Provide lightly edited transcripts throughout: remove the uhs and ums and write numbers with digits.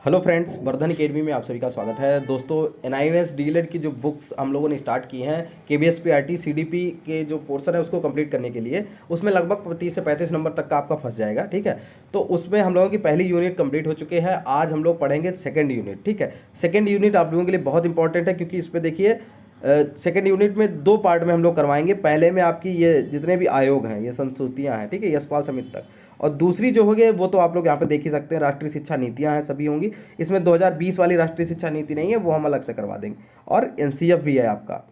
Hello friends, Vardhan academy में आप सभी का स्वागत है। दोस्तों, एनआईएमएस डीएलएड की जो बुक्स हम लोगों ने स्टार्ट की हैं केबीएसपीआरटी सीडीपी के जो पोर्शन है उसको कंप्लीट करने के लिए, उसमें लगभग 30 से 35 नंबर तक का आपका फंस जाएगा। ठीक है, तो उसमें हम लोगों की पहली यूनिट कंप्लीट हो चुके हैं। आज हम लोग पढ़ेंगे सेकेंड यूनिट। ठीक है, सेकेंड यूनिट आप लोगों के लिए बहुत इंपॉर्टेंट है, क्योंकि इस पर देखिए सेकेंड यूनिट में दो पार्ट में हम लोग करवाएंगे। पहले में आपकी ये जितने भी आयोग हैं, ये संस्तुतियाँ हैं, ठीक है, यशपाल समिति तक, और दूसरी जो होगी वो तो आप लोग यहाँ पे देख ही सकते हैं, राष्ट्रीय शिक्षा नीतियाँ हैं, सभी होंगी। इसमें 2020 वाली राष्ट्रीय शिक्षा नीति नहीं है, वो हम अलग से करवा देंगे, और एनसीएफ भी है आपका।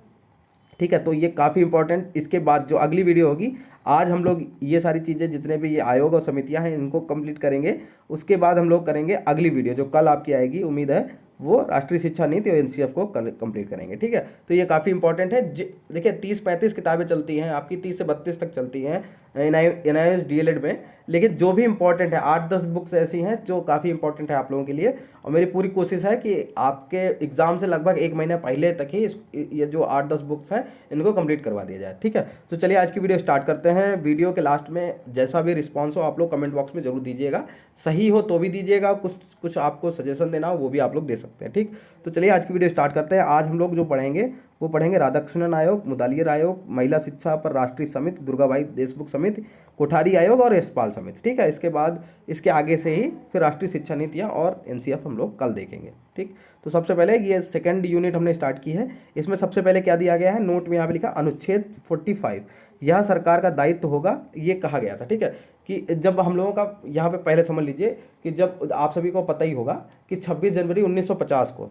ठीक है, तो ये काफ़ी इंपॉर्टेंट। इसके बाद जो अगली वीडियो होगी, आज हम लोग ये सारी चीज़ें जितने भी ये आयोग और समितियां हैं इनको कंप्लीट करेंगे। उसके बाद हम लोग करेंगे अगली वीडियो जो कल आपकी आएगी, उम्मीद है वो राष्ट्रीय शिक्षा नीति और एनसीएफ को कंप्लीट करेंगे। ठीक है, तो ये काफ़ी इंपॉर्टेंट है। देखिए 30-35 किताबें चलती हैं आपकी, 30 से 32 तक चलती हैं एनआईएस डीएलएड में, लेकिन जो भी इंपॉर्टेंट है 8-10 बुक्स ऐसी हैं जो काफ़ी इंपॉर्टेंट है आप लोगों के लिए। और मेरी पूरी कोशिश है कि आपके एग्जाम से लगभग 1 महीने पहले तक ही ये जो 8-10 बुक्स हैं इनको कंप्लीट करवा दिया जाए। ठीक है, तो चलिए आज की वीडियो स्टार्ट करते हैं। वीडियो के लास्ट में जैसा भी रिस्पॉन्स हो आप लोग कमेंट बॉक्स में जरूर दीजिएगा, सही हो तो भी दीजिएगा, कुछ आपको सजेशन देना हो वो भी आप लोग दे सकते हैं। ठीक, तो चलिए आज की वीडियो स्टार्ट करते हैं। आज हम लोग जो पढ़ेंगे वो पढ़ेंगे राधाकृष्णन आयोग, मुदालियर आयोग, महिला शिक्षा पर राष्ट्रीय समिति, दुर्गाबाई देशमुख समिति, कोठारी आयोग और यशपाल समिति। ठीक है, इसके बाद इसके आगे से ही फिर राष्ट्रीय शिक्षा नीतियाँ और एनसीएफ हम लोग कल देखेंगे। ठीक, तो सबसे पहले ये सेकंड यूनिट हमने स्टार्ट की है। इसमें सबसे पहले क्या दिया गया है, नोट में यहाँ पे लिखा अनुच्छेद 45, यह सरकार का दायित्व होगा, ये कहा गया था। ठीक है, कि जब हम लोगों का यहाँ पे पहले समझ लीजिए कि जब आप सभी को पता ही होगा कि 26 जनवरी 1950 को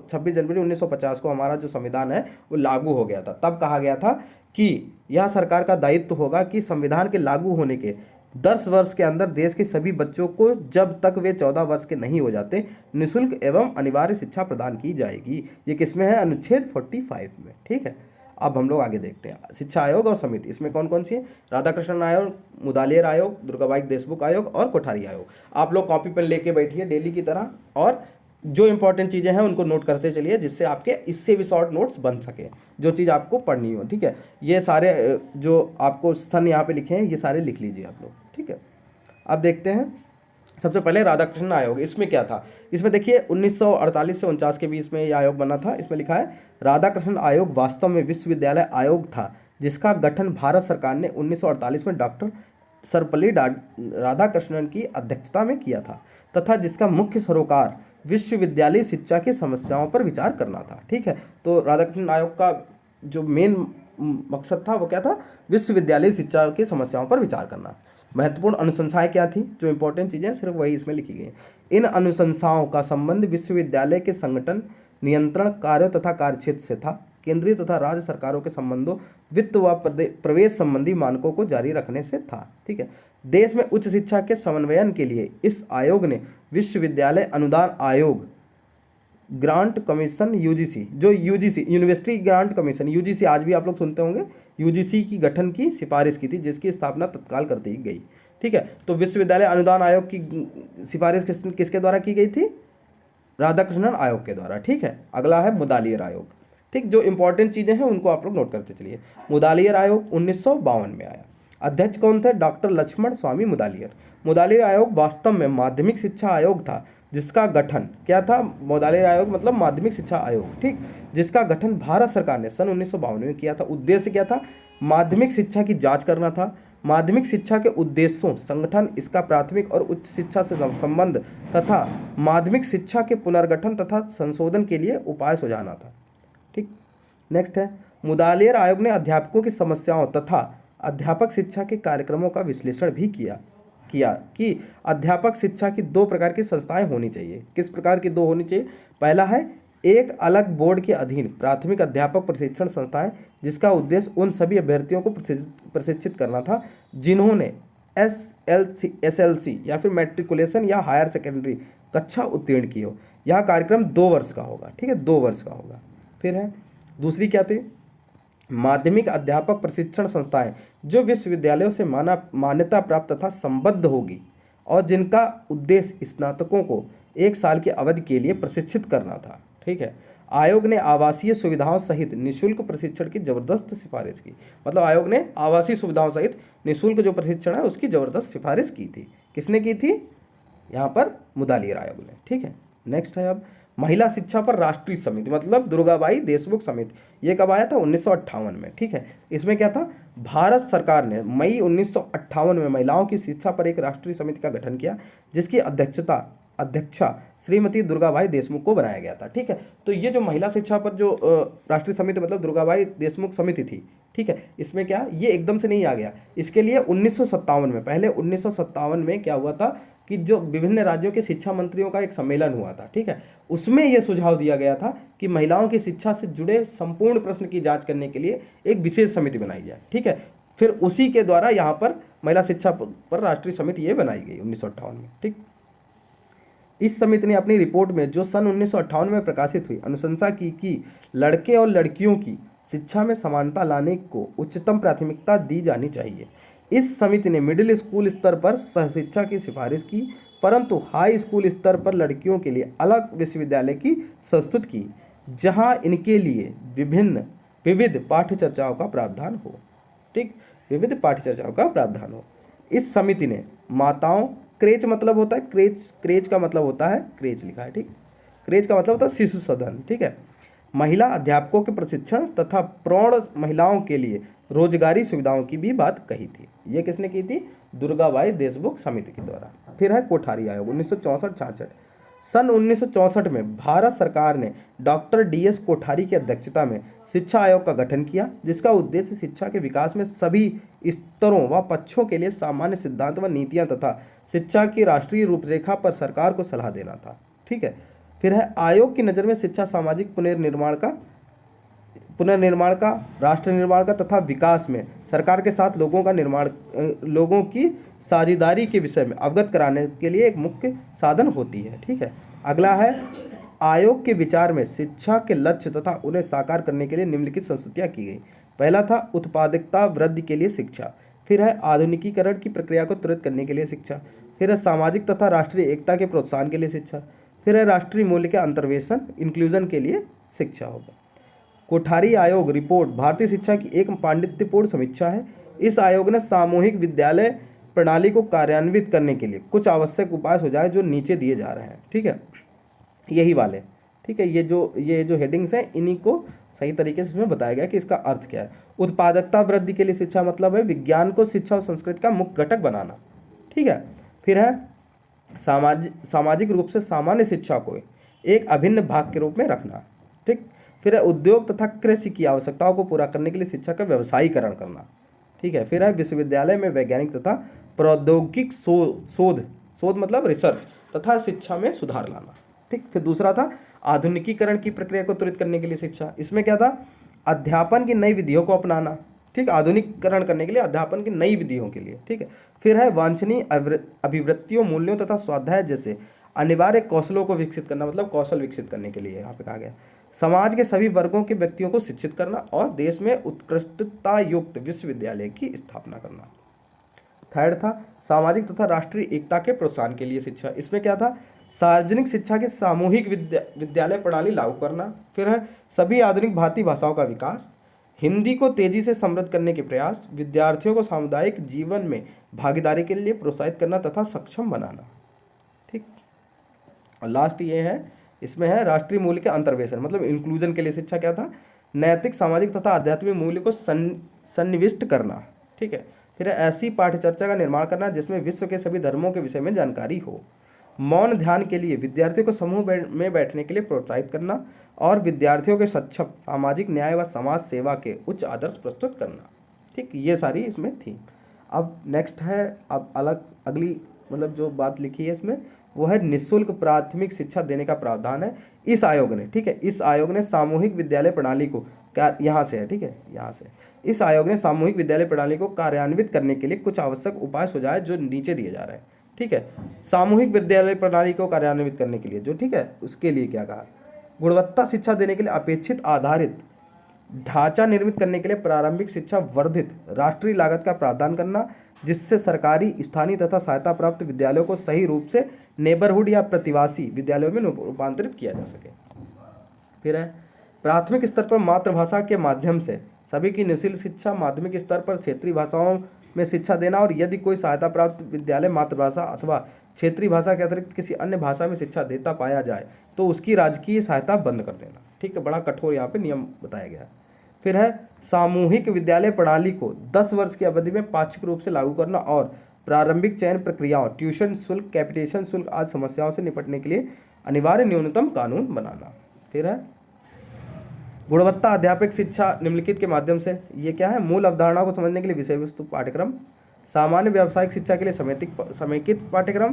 26 जनवरी 1950 को हमारा जो संविधान है वो लागू हो गया था। तब कहा गया था कि यह सरकार का दायित्व होगा कि संविधान के लागू होने के 10 वर्ष के अंदर देश के सभी बच्चों को, जब तक वे 14 वर्ष के नहीं हो जाते, निःशुल्क एवं अनिवार्य शिक्षा प्रदान की जाएगी। ये किसमें है, अनुच्छेद 45 में। ठीक है, अब हम लोग आगे देखते हैं शिक्षा आयोग और समिति। इसमें कौन कौन सी है, राधाकृष्णन आयोग, मुदालियर आयोग, दुर्गाबाई देशमुख आयोग और कोठारी आयोग। आप लोग कॉपी पेन लेके बैठिए डेली की तरह, और जो इंपॉर्टेंट चीज़ें हैं उनको नोट करते चलिए, जिससे आपके इससे भी शॉर्ट नोट्स बन सके, जो चीज़ आपको पढ़नी हो। ठीक है, ये सारे जो आपको सन यहाँ पे लिखे हैं ये सारे लिख लीजिए आप लोग। ठीक है, अब देखते हैं सबसे पहले राधाकृष्णन आयोग। इसमें क्या था, इसमें देखिए 1948 से 49 के बीच में ये आयोग बना था। इसमें लिखा है राधाकृष्णन आयोग वास्तव में विश्वविद्यालय आयोग था, जिसका गठन भारत सरकार ने 1948 में डॉक्टर सर्वपल्ली राधाकृष्णन की अध्यक्षता में किया था, तथा जिसका मुख्य सरोकार विश्वविद्यालय शिक्षा की समस्याओं पर विचार करना था। ठीक है, तो राधाकृष्णन आयोग का जो मेन मकसद था वो क्या था, विश्वविद्यालय शिक्षा की समस्याओं पर विचार करना। महत्वपूर्ण अनुशंसाएं क्या थी, जो इंपॉर्टेंट चीज़ें सिर्फ वही इसमें लिखी गई। इन अनुशंसाओं का संबंध विश्वविद्यालय के संगठन, नियंत्रण, कार्यों तथा कार्यक्षेत्र से था। केंद्रीय तथा राज्य सरकारों के संबंधों, वित्त व प्रवेश संबंधी मानकों को जारी रखने से था। ठीक है, देश में उच्च शिक्षा के समन्वयन के लिए इस आयोग ने विश्वविद्यालय अनुदान आयोग, ग्रांट कमीशन यूजीसी, जो UGC university grant commission UGC आज भी आप लोग सुनते होंगे, यूजीसी की गठन की सिफारिश की थी, जिसकी स्थापना तत्काल कर दी गई। ठीक है, तो विश्वविद्यालय अनुदान आयोग की सिफारिश किसके द्वारा की गई थी, राधाकृष्णन आयोग के द्वारा। ठीक है, अगला है मुदालियर आयोग। ठीक, जो इंपॉर्टेंट चीज़ें हैं उनको आप लोग नोट करते चलिए। मुदालियर आयोग 1952 में आया। अध्यक्ष कौन थे, डॉक्टर लक्ष्मण स्वामी मुदालियर। मुदालियर आयोग वास्तव में माध्यमिक शिक्षा आयोग था, जिसका गठन क्या था, मुदालियर आयोग मतलब माध्यमिक शिक्षा आयोग। ठीक, जिसका गठन भारत सरकार ने सन 1952 में किया था। उद्देश्य क्या था, माध्यमिक शिक्षा की जांच करना था, माध्यमिक शिक्षा के उद्देश्यों, संगठन, इसका प्राथमिक और उच्च शिक्षा से संबंध तथा माध्यमिक शिक्षा के पुनर्गठन तथा संशोधन के लिए उपाय सुझाना था। ठीक, नेक्स्ट है, मुदालियर आयोग ने अध्यापकों की समस्याओं तथा अध्यापक शिक्षा के कार्यक्रमों का विश्लेषण भी किया कि अध्यापक शिक्षा की 2 प्रकार की संस्थाएं होनी चाहिए। किस प्रकार की 2 होनी चाहिए, पहला है एक अलग बोर्ड के अधीन प्राथमिक अध्यापक प्रशिक्षण संस्थाएं, जिसका उद्देश्य उन सभी अभ्यर्थियों को प्रशिक्षित करना था जिन्होंने एसएलसी या फिर मैट्रिकुलेशन या हायर सेकेंडरी कक्षा उत्तीर्ण की हो। यह कार्यक्रम 2 वर्ष का होगा। ठीक है, 2 वर्ष का होगा। फिर है दूसरी क्या थी, माध्यमिक अध्यापक प्रशिक्षण संस्थाएं जो विश्वविद्यालयों से मान्यता प्राप्त तथा संबद्ध होगी और जिनका उद्देश्य स्नातकों को 1 साल की अवधि के लिए प्रशिक्षित करना था। ठीक है, आयोग ने आवासीय सुविधाओं सहित निःशुल्क प्रशिक्षण की जबरदस्त सिफारिश की। मतलब आयोग ने आवासीय सुविधाओं सहित निःशुल्क जो प्रशिक्षण है उसकी जबरदस्त सिफारिश की थी। किसने की थी, यहाँ पर मुदालियर आयोग ने। ठीक है, नेक्स्ट है अब महिला शिक्षा पर राष्ट्रीय समिति, मतलब दुर्गाबाई देशमुख समिति। ये कब आया था? 1958 में। ठीक है, इसमें क्या था? भारत सरकार ने मई 1958 में महिलाओं की शिक्षा पर एक राष्ट्रीय समिति का गठन किया, जिसकी अध्यक्षा श्रीमती दुर्गाबाई देशमुख को बनाया गया था। ठीक है, तो ये जो महिला शिक्षा पर जो राष्ट्रीय समिति मतलब दुर्गाबाई देशमुख समिति थी, ठीक है, इसमें क्या, ये एकदम से नहीं आ गया। इसके लिए 1957 में, पहले 1957 में क्या हुआ था कि जो विभिन्न राज्यों के शिक्षा मंत्रियों का एक सम्मेलन हुआ था, ठीक है, उसमें यह सुझाव दिया गया था कि महिलाओं की शिक्षा से जुड़े संपूर्ण प्रश्न की जांच करने के लिए एक विशेष समिति बनाई जाए। ठीक है, फिर उसी के द्वारा यहाँ पर महिला शिक्षा पर राष्ट्रीय समिति ये बनाई गई 1958 में। ठीक, इस समिति ने अपनी रिपोर्ट में जो सन 1958 में प्रकाशित हुई अनुशंसा की कि लड़के और लड़कियों की शिक्षा में समानता लाने को उच्चतम प्राथमिकता दी जानी चाहिए। इस समिति ने मिडिल स्कूल स्तर पर सहशिक्षा की सिफारिश की, परंतु हाई स्कूल स्तर पर लड़कियों के लिए अलग विश्वविद्यालय की प्रस्तुत की, जहां इनके लिए विविध पाठ्य चर्चाओं का प्रावधान हो। ठीक, विविध पाठ्य चर्चाओं का प्रावधान हो। इस समिति ने माताओं, क्रेच मतलब होता है, क्रेच का मतलब होता है, क्रेच लिखा है, ठीक, क्रेच का मतलब होता है शिशु सदन। ठीक है, महिला अध्यापकों के प्रशिक्षण तथा प्रौढ़ महिलाओं के लिए रोजगारी सुविधाओं की भी बात कही थी। ये किसने की थी? दुर्गाबाई देशमुख समिति के द्वारा। फिर है कोठारी आयोग 1964-66। सन 1964 में भारत सरकार ने डॉक्टर DS कोठारी की अध्यक्षता में शिक्षा आयोग का गठन किया, जिसका उद्देश्य शिक्षा के विकास में सभी स्तरों व पक्षों के लिए सामान्य सिद्धांत व नीतियां तथा शिक्षा की राष्ट्रीय रूपरेखा पर सरकार को सलाह देना था। ठीक है, फिर है आयोग की नज़र में शिक्षा सामाजिक पुनर्निर्माण का, राष्ट्र निर्माण का तथा विकास में सरकार के साथ लोगों की साझेदारी के विषय में अवगत कराने के लिए एक मुख्य साधन होती है। ठीक है, अगला है आयोग के विचार में शिक्षा के लक्ष्य तथा उन्हें साकार करने के लिए निम्नलिखित संस्तुतियाँ की गई। पहला था उत्पादकता वृद्धि के लिए शिक्षा, फिर है आधुनिकीकरण की प्रक्रिया को त्वरित करने के लिए शिक्षा, फिर है सामाजिक तथा राष्ट्रीय एकता के प्रोत्साहन के लिए शिक्षा, फिर है राष्ट्रीय मूल्य के अंतर्वेशन इंक्लूजन के लिए शिक्षा होगा। कोठारी आयोग रिपोर्ट भारतीय शिक्षा की एक पांडित्यपूर्ण समीक्षा है। इस आयोग ने सामूहिक विद्यालय प्रणाली को कार्यान्वित करने के लिए कुछ आवश्यक उपाय सुझाए जो नीचे दिए जा रहे हैं। ठीक है, यही वाले, ठीक है, ये जो हेडिंग्स हैं इन्हीं को सही तरीके से इसमें बताया गया कि इसका अर्थ क्या है। उत्पादकता वृद्धि के लिए शिक्षा मतलब है विज्ञान को शिक्षा और संस्कृति का मुख्य घटक बनाना। ठीक है, फिर है सामाजिक रूप से सामान्य शिक्षा को एक अभिन्न भाग के रूप में रखना। ठीक, फिर है उद्योग तथा कृषि की आवश्यकताओं को पूरा करने के लिए शिक्षा का व्यवसायीकरण करना। ठीक है, फिर है विश्वविद्यालय में वैज्ञानिक तथा प्रौद्योगिक शोध मतलब रिसर्च तथा शिक्षा में सुधार लाना। ठीक, फिर दूसरा था आधुनिकीकरण की प्रक्रिया को त्वरित करने के लिए शिक्षा। इसमें क्या था? अध्यापन की नई विधियों को अपनाना। ठीक, आधुनिकीकरण करने के लिए अध्यापन की नई विधियों के लिए। ठीक है, फिर है वांछनीय अभिवृत्तियों, मूल्यों तथा स्वाध्याय जैसे अनिवार्य कौशलों को विकसित करना, मतलब कौशल विकसित करने के लिए यहाँ पे कहा गया। समाज के सभी वर्गों के व्यक्तियों को शिक्षित करना और देश में उत्कृष्टता युक्त विश्वविद्यालय की स्थापना करना। थर्ड था सामाजिक तथा राष्ट्रीय एकता के प्रोत्साहन के लिए शिक्षा। इसमें क्या था? सार्वजनिक शिक्षा की सामूहिक विद्यालय प्रणाली लागू करना। फिर है सभी आधुनिक भारतीय भाषाओं का विकास, हिंदी को तेजी से समृद्ध करने के प्रयास, विद्यार्थियों को सामुदायिक जीवन में भागीदारी के लिए प्रोत्साहित करना तथा सक्षम बनाना। ठीक, और लास्ट ये है, इसमें है राष्ट्रीय मूल्य के अंतर्वेशन मतलब इंक्लूजन के लिए शिक्षा। क्या था? नैतिक, सामाजिक तथा आध्यात्मिक मूल्य को सन्निविष्ट करना। ठीक है, फिर ऐसी पाठ्यचर्चा का निर्माण करना जिसमें विश्व के सभी धर्मों के विषय में जानकारी हो। मौन ध्यान के लिए विद्यार्थियों को समूह में बैठने के लिए प्रोत्साहित करना और विद्यार्थियों के सक्षम सामाजिक न्याय व समाज सेवा के उच्च आदर्श प्रस्तुत करना। ठीक, ये सारी इसमें थी। अब नेक्स्ट है, अब अगली मतलब जो बात लिखी है इसमें वो है निःशुल्क प्राथमिक शिक्षा देने का प्रावधान है इस आयोग ने। ठीक है, इस आयोग ने सामूहिक विद्यालय प्रणाली को यहाँ से है, ठीक है, यहाँ से इस आयोग ने सामूहिक विद्यालय प्रणाली को कार्यान्वित करने के लिए कुछ आवश्यक उपाय सुझाए जो नीचे दिए जा रहे हैं। ठीक है, सामूहिक विद्यालय प्रणाली को कार्यान्वित करने के लिए जो, ठीक है, उसके लिए क्या कहा? गुणवत्ता शिक्षा देने के लिए अपेक्षित आधारित ढांचा निर्मित करने के लिए प्रारंभिक शिक्षा वर्धित राष्ट्रीय लागत का प्रावधान करना, जिससे सरकारी, स्थानीय तथा सहायता प्राप्त विद्यालयों को सही रूप से नेबरहुड या प्रतिवासी विद्यालयों में रूपांतरित किया जा सके। फिर है प्राथमिक स्तर पर मातृभाषा के माध्यम से सभी की निःशुल्क शिक्षा, माध्यमिक स्तर पर क्षेत्रीय भाषाओं में शिक्षा देना और यदि कोई सहायता प्राप्त विद्यालय मातृभाषा अथवा क्षेत्रीय भाषा के अतिरिक्त किसी अन्य भाषा में शिक्षा देता पाया जाए तो उसकी राजकीय सहायता बंद कर देना। ठीक है, बड़ा कठोर यहाँ पे नियम बताया गया है। फिर है सामूहिक विद्यालय प्रणाली को 10 वर्ष की अवधि में पाक्षिक रूप से लागू करना और प्रारंभिक चयन प्रक्रियाओं, ट्यूशन शुल्क, कैपिटेशन शुल्क आदि समस्याओं से निपटने के लिए अनिवार्य न्यूनतम कानून बनाना। फिर है गुणवत्ता अध्यापक शिक्षा निम्नलिखित के माध्यम से, ये क्या है, मूल अवधारणा को समझने के लिए विषय वस्तु पाठ्यक्रम, सामान्य व्यावसायिक शिक्षा के लिए समेकित पाठ्यक्रम,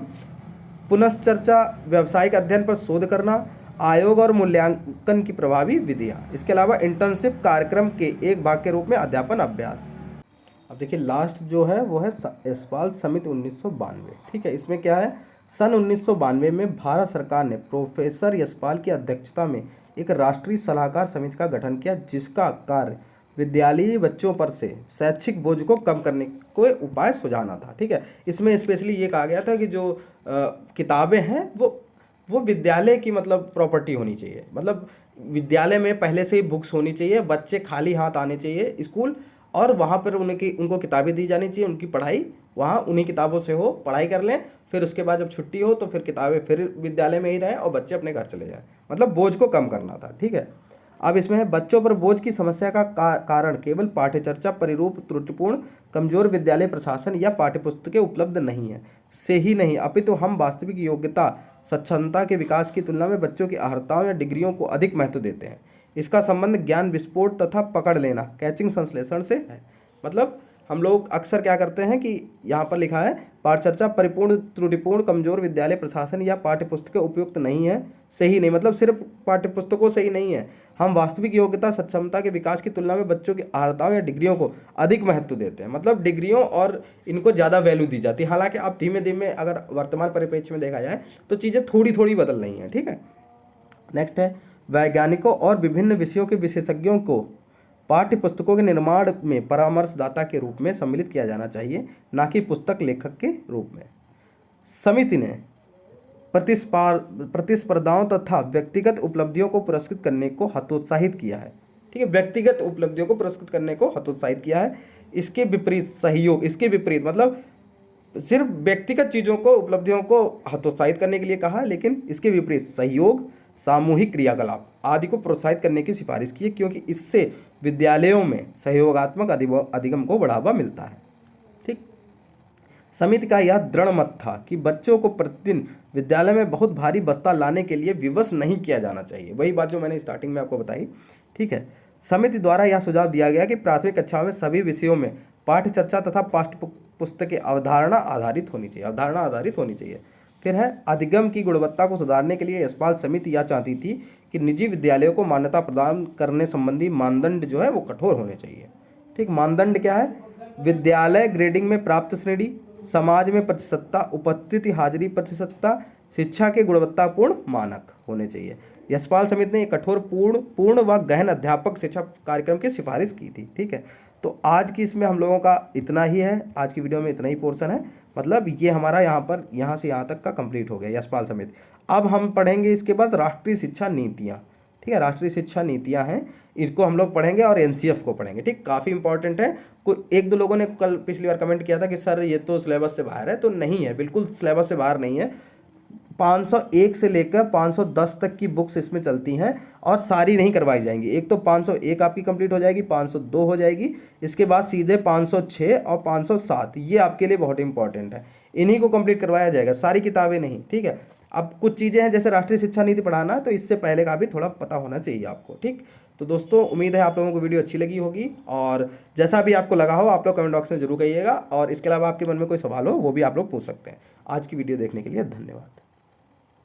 पुनश्चर्चा व्यावसायिक अध्ययन पर शोध करना, आयोग और मूल्यांकन की प्रभावी विधियाँ। इसके अलावा इंटर्नशिप कार्यक्रम के एक भाग के रूप में अध्यापन अभ्यास। अब देखिए लास्ट जो है वो है यशपाल समिति 1992। ठीक है, इसमें क्या है, सन 1992 में भारत सरकार ने प्रोफेसर यशपाल की अध्यक्षता में एक राष्ट्रीय सलाहकार समिति का गठन किया, जिसका कार्य विद्यालयी बच्चों पर से शैक्षिक बोझ को कम करने को उपाय सुझाना था। ठीक है, इसमें स्पेशली ये कहा गया था कि जो किताबें हैं वो विद्यालय की मतलब प्रॉपर्टी होनी चाहिए, मतलब विद्यालय में पहले से ही बुक्स होनी चाहिए, बच्चे खाली हाथ आने चाहिए स्कूल और वहाँ पर उनको किताबें दी जानी चाहिए, उनकी पढ़ाई वहाँ उन्हीं किताबों से हो, पढ़ाई कर लें, फिर उसके बाद जब छुट्टी हो तो फिर किताबें फिर विद्यालय में ही रहें और बच्चे अपने घर चले जाएं, मतलब बोझ को कम करना था। ठीक है, अब इसमें है बच्चों पर बोझ की समस्या का कारण केवल पाठ्यचर्चा परिरूप, त्रुटिपूर्ण, कमजोर विद्यालय प्रशासन या पाठ्यपुस्तकें उपलब्ध नहीं है से ही नहीं, अपितु हम वास्तविक योग्यता सक्षमता के विकास की तुलना में बच्चों की अर्हताओं या डिग्रियों को अधिक महत्व देते हैं। इसका संबंध ज्ञान विस्फोट तथा पकड़ लेना, कैचिंग संश्लेषण से है। मतलब हम लोग अक्सर क्या करते हैं कि यहाँ पर लिखा है पाठचर्चा परिपूर्ण, त्रुटिपूर्ण, कमजोर विद्यालय प्रशासन या पाठ्यपुस्तकें उपयुक्त नहीं है से ही नहीं, मतलब सिर्फ पाठ्यपुस्तकों से ही नहीं है, हम वास्तविक योग्यता सक्षमता के विकास की तुलना में बच्चों की अर्हताओं या डिग्रियों को अधिक महत्व देते हैं, मतलब डिग्रियों और इनको ज़्यादा वैल्यू दी जाती है। हालांकि अब धीमे धीमे अगर वर्तमान परिप्रेक्ष्य में देखा जाए तो चीज़ें थोड़ी थोड़ी बदल रही हैं। ठीक है, नेक्स्ट है वैज्ञानिकों और विभिन्न विषयों के विशेषज्ञों को पाठ्य पुस्तकों के निर्माण में परामर्शदाता के रूप में सम्मिलित किया जाना चाहिए, न कि पुस्तक लेखक के रूप में। समिति ने प्रतिस्पर्धाओं तथा व्यक्तिगत उपलब्धियों को पुरस्कृत करने को हतोत्साहित किया है। ठीक है, व्यक्तिगत उपलब्धियों को पुरस्कृत करने को हतोत्साहित किया है। इसके विपरीत सहयोग, इसके विपरीत मतलब सिर्फ व्यक्तिगत चीज़ों को, उपलब्धियों को हतोत्साहित करने के लिए कहा, लेकिन इसके विपरीत सहयोग, सामूहिक क्रियाकलाप आदि को प्रोत्साहित करने की सिफारिश की है, क्योंकि इससे विद्यालयों में सहयोगात्मक अधिगम को बढ़ावा मिलता है। ठीक, समिति का यह दृढ़ मत था कि बच्चों को प्रतिदिन विद्यालय में बहुत भारी बस्ता लाने के लिए विवश नहीं किया जाना चाहिए, वही बात जो मैंने स्टार्टिंग में आपको बताई। ठीक है, समिति द्वारा यह सुझाव दिया गया कि प्राथमिक कक्षाओं में सभी विषयों में पाठ्य चर्चा तथा पाठ्य पुस्तकें अवधारणा आधारित होनी चाहिए। फिर है अधिगम की गुणवत्ता को सुधारने के लिए यशपाल समिति यह चाहती थी कि निजी विद्यालयों को मान्यता प्रदान करने संबंधी मानदंड जो है वो कठोर होने चाहिए। ठीक, मानदंड क्या है, विद्यालय ग्रेडिंग में प्राप्त श्रेणी, समाज में प्रतिशतता, उपस्थिति हाजिरी प्रतिशतता, शिक्षा के गुणवत्तापूर्ण मानक होने चाहिए। यशपाल समिति ने एक कठोर पूर्ण व गहन अध्यापक शिक्षा कार्यक्रम की सिफारिश की थी। ठीक है, तो आज की इसमें हम लोगों का इतना ही है, आज की वीडियो में इतना ही पोर्शन है, मतलब ये हमारा यहाँ से यहाँ तक का कंप्लीट हो गया यशपाल समिति। अब हम पढ़ेंगे इसके बाद राष्ट्रीय शिक्षा नीतियाँ। ठीक है, राष्ट्रीय शिक्षा नीतियाँ हैं, इसको हम लोग पढ़ेंगे और एनसीएफ को पढ़ेंगे। ठीक, काफ़ी इंपॉर्टेंट है। एक दो लोगों ने कल पिछली बार कमेंट किया था कि सर ये तो सिलेबस से बाहर है, तो नहीं है, बिल्कुल सिलेबस से बाहर नहीं है। 501 से लेकर 510 तक की बुक्स इसमें चलती हैं और सारी नहीं करवाई जाएंगी। एक तो 501 आपकी कंप्लीट हो जाएगी, 502 हो जाएगी, इसके बाद सीधे 506 और 507, ये आपके लिए बहुत इंपॉर्टेंट है, इन्हीं को कंप्लीट करवाया जाएगा, सारी किताबें नहीं। ठीक है, अब कुछ चीज़ें हैं जैसे राष्ट्रीय शिक्षा नीति पढ़ाना, तो इससे पहले का भी थोड़ा पता होना चाहिए आपको। ठीक, तो दोस्तों उम्मीद है आप लोगों को वीडियो अच्छी लगी होगी, और जैसा भी आपको लगा हो आप लोग कमेंट बॉक्स में जरूर कहिएगा, और इसके अलावा आपके मन में कोई सवाल हो वो भी आप लोग पूछ सकते हैं। आज की वीडियो देखने के लिए धन्यवाद।